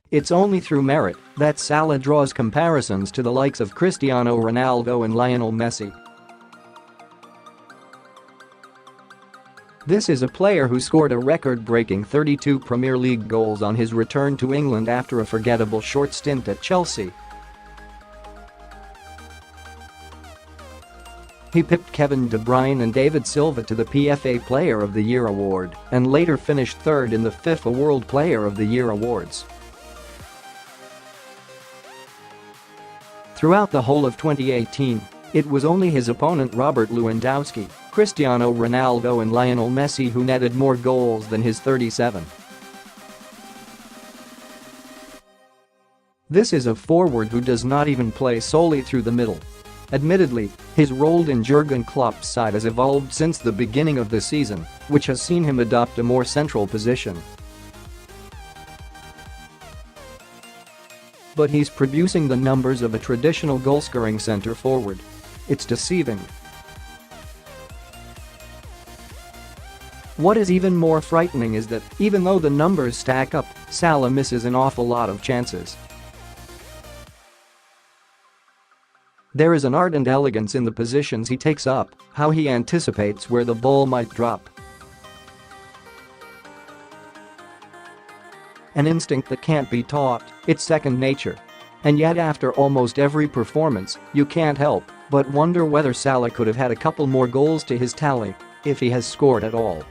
It's only through merit that Salah draws comparisons to the likes of Cristiano Ronaldo and Lionel Messi. This is a player who scored a record-breaking 32 Premier League goals on his return to England after a forgettable short stint at Chelsea. He pipped Kevin De Bruyne and David Silva to the PFA Player of the Year award and later finished third in the FIFA World Player of the Year awards. Throughout the whole of 2018, it was only his opponent Robert Lewandowski, Cristiano Ronaldo and Lionel Messi who netted more goals than his 37. This is a forward who does not even play solely through the middle. Admittedly, his role in Jurgen Klopp's side has evolved since the beginning of the season, which has seen him adopt a more central position. But he's producing the numbers of a traditional goal-scoring centre forward. It's deceiving. What is even more frightening is that, even though the numbers stack up, Salah misses an awful lot of chances. There is an art and elegance in the positions he takes up, how he anticipates where the ball might drop. An instinct that can't be taught, it's second nature. And yet after almost every performance, you can't help but wonder whether Salah could have had a couple more goals to his tally, if he has scored at all.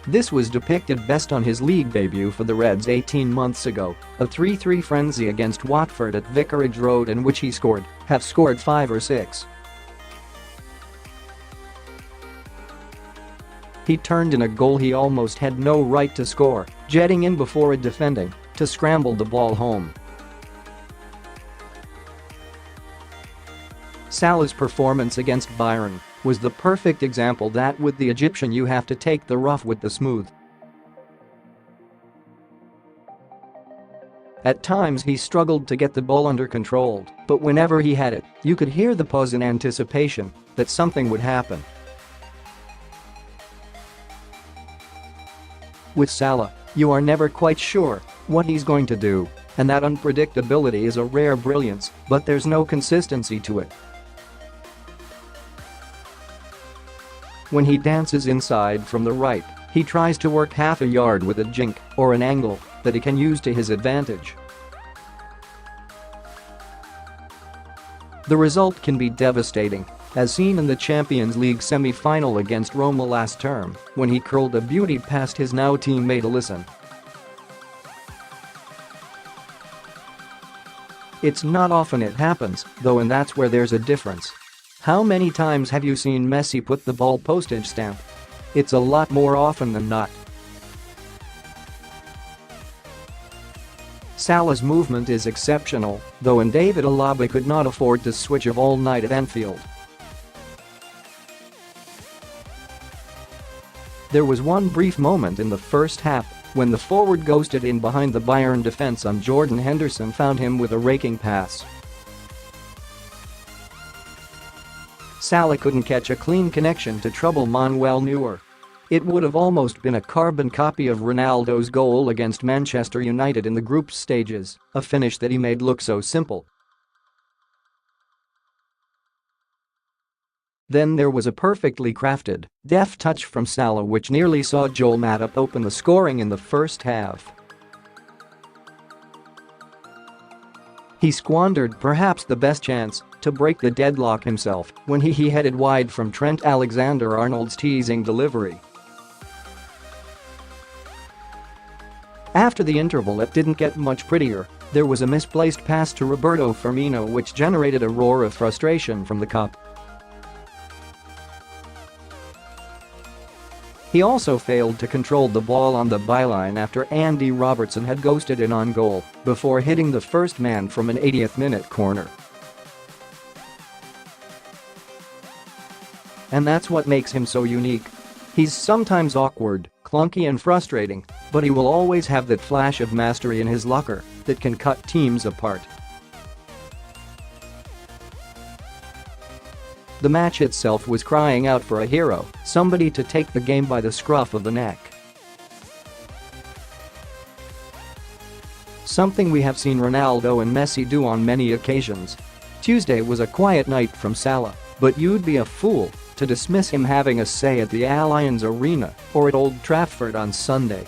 This was depicted best on his league debut for the Reds 18 months ago, a 3-3 frenzy against Watford at Vicarage Road in which he scored 5 or 6. He turned in a goal he almost had no right to score, jetting in before a defending to scramble the ball home. Salah's performance against Bayern was the perfect example that with the Egyptian you have to take the rough with the smooth. At times he struggled to get the ball under control, but whenever he had it, you could hear the pause in anticipation that something would happen. With Salah, you are never quite sure what he's going to do, and that unpredictability is a rare brilliance, but there's no consistency to it. When he dances inside from the right, he tries to work half a yard with a jink or an angle that he can use to his advantage. The result can be devastating, as seen in the Champions League semi-final against Roma last term, when he curled a beauty past his now teammate Alisson. It's not often it happens, though, and that's where there's a difference. How many times have you seen Messi put the ball postage stamp? It's a lot more often than not. Salah's movement is exceptional, though, and David Alaba could not afford to switch off all night at Anfield. There was one brief moment in the first half when the forward ghosted in behind the Bayern defense and Jordan Henderson found him with a raking pass. Salah couldn't catch a clean connection to trouble Manuel Neuer. It would have almost been a carbon copy of Ronaldo's goal against Manchester United in the group stages, a finish that he made look so simple. Then there was a perfectly crafted, deft touch from Salah which nearly saw Joel Matip open the scoring in the first half. He squandered perhaps the best chance to break the deadlock himself when he headed wide from Trent Alexander-Arnold's teasing delivery. After the interval it didn't get much prettier. There was a misplaced pass to Roberto Firmino which generated a roar of frustration from the Cop. He also failed to control the ball on the byline after Andy Robertson had ghosted in on goal before hitting the first man from an 80th minute corner. And that's what makes him so unique. He's sometimes awkward, clunky and frustrating, but he will always have that flash of mastery in his locker that can cut teams apart. The match itself was crying out for a hero, somebody to take the game by the scruff of the neck. something we have seen Ronaldo and Messi do on many occasions. Tuesday was a quiet night from Salah, but you'd be a fool to dismiss him having a say at the Allianz Arena or at Old Trafford on Sunday.